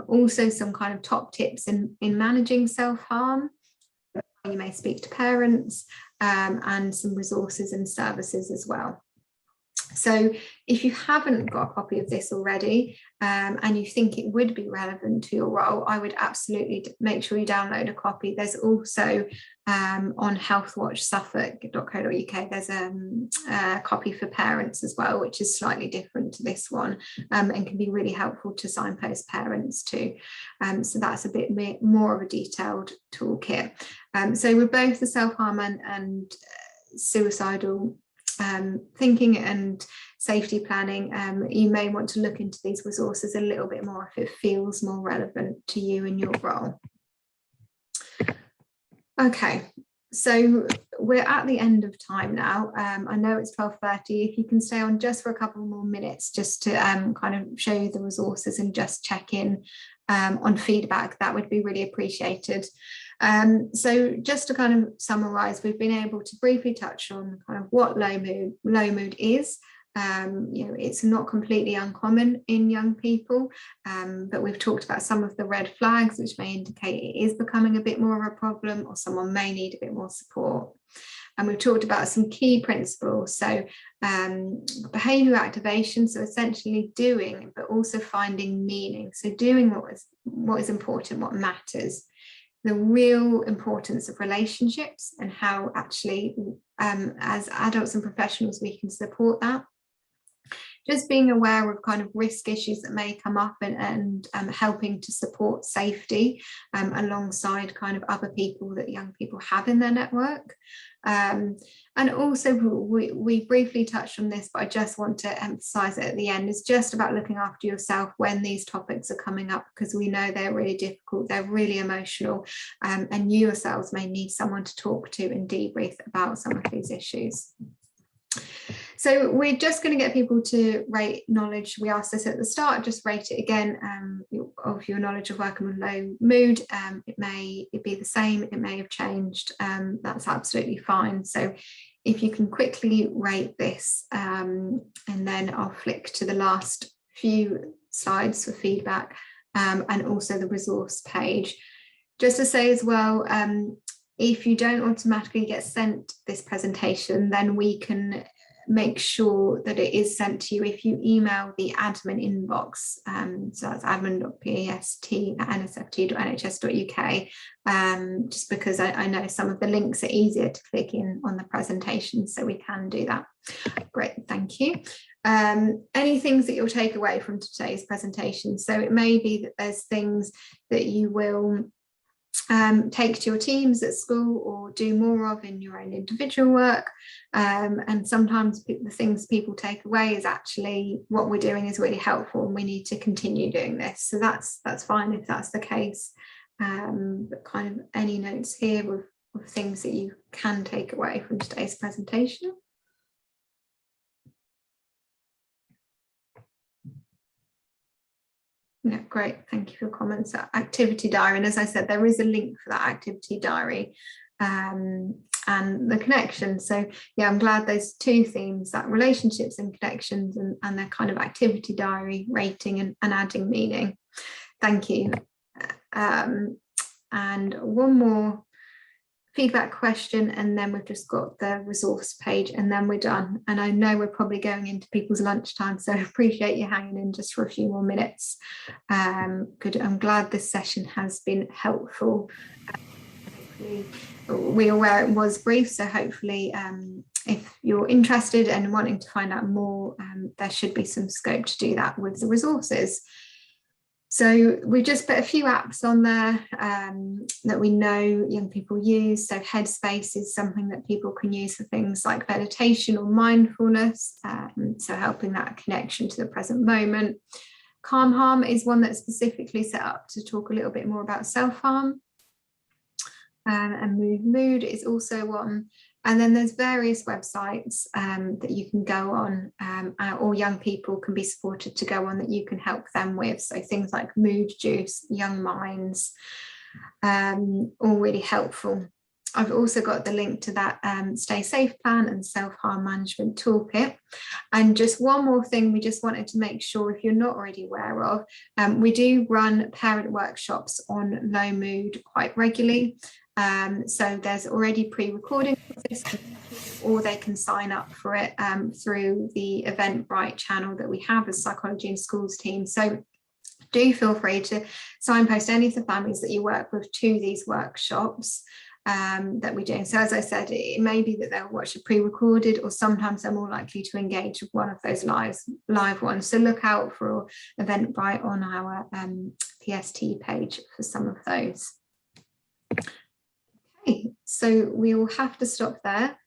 also some kind of top tips in managing self-harm. You may speak to parents, and some resources and services as well. So if you haven't got a copy of this already, and you think it would be relevant to your role, I would absolutely make sure you download a copy. There's also on healthwatchsuffolk.co.uk, there's a copy for parents as well, which is slightly different to this one, and can be really helpful to signpost parents too. So that's a bit more of a detailed toolkit. So with both the self-harm and suicidal thinking and safety planning, you may want to look into these resources a little bit more if it feels more relevant to you and your role. Okay, so we're at the end of time now. I know it's 12:30. If you can stay on just for a couple more minutes, just to kind of show you the resources and just check in on feedback, that would be really appreciated. So just to kind of summarize, we've been able to briefly touch on kind of what low mood is. It's not completely uncommon in young people, but we've talked about some of the red flags which may indicate it is becoming a bit more of a problem, or someone may need a bit more support. And we've talked about some key principles, so behaviour activation, so essentially doing but also finding meaning, so doing what is important, what matters, the real importance of relationships and how actually as adults and professionals we can support that. Just being aware of kind of risk issues that may come up, and helping to support safety alongside kind of other people that young people have in their network. And also we briefly touched on this, but I just want to emphasize it at the end. It's just about looking after yourself when these topics are coming up, because we know they're really difficult, they're really emotional, and you yourselves may need someone to talk to and debrief about some of these issues. So we're just going to get people to rate knowledge. We asked this at the start, just rate it again of your knowledge of working with low mood. It may be the same, it may have changed. That's absolutely fine. So if you can quickly rate this, and then I'll flick to the last few slides for feedback, and also the resource page. Just to say as well, if you don't automatically get sent this presentation, then we can make sure that it is sent to you if you email the admin inbox. So that's admin.pest@nsft.nhs.uk, just because I know some of the links are easier to click in on the presentation, so we can do that. Great, thank you. Any things that you'll take away from today's presentation? So it may be that there's things that you will take to your teams at school or do more of in your own individual work, and sometimes the things people take away is actually what we're doing is really helpful and we need to continue doing this. So that's fine if that's the case, but kind of any notes here of things that you can take away from today's presentation? Yeah, great, thank you for your comments. Activity diary, and as I said, there is a link for that activity diary and the connection. So yeah, I'm glad there's two themes, that relationships and connections, and their kind of activity diary, rating and adding meaning. Thank you. And one more feedback question, and then we've just got the resource page, and then we're done. And I know we're probably going into people's lunchtime, so I appreciate you hanging in just for a few more minutes. Good, I'm glad this session has been helpful. Hopefully, we're aware it was brief, so hopefully if you're interested and wanting to find out more, there should be some scope to do that with the resources. So we just put a few apps on there that we know young people use. So Headspace is something that people can use for things like meditation or mindfulness, so helping that connection to the present moment. Calm Harm is one that's specifically set up to talk a little bit more about self-harm. And Move Mood is also one. And then there's various websites that you can go on, or young people can be supported to go on that you can help them with. So things like Mood Juice, Young Minds, all really helpful. I've also got the link to that Stay Safe plan and self-harm management toolkit. And just one more thing we just wanted to make sure, if you're not already aware of, we do run parent workshops on low mood quite regularly. So there's already pre-recording of this or they can sign up for it through the Eventbrite channel that we have as Psychology in Schools team. So do feel free to signpost any of the families that you work with to these workshops that we're doing. So as I said, it may be that they'll watch a pre-recorded, or sometimes they're more likely to engage with one of those live ones. So look out for Eventbrite on our PST page for some of those. Okay, so we will have to stop there.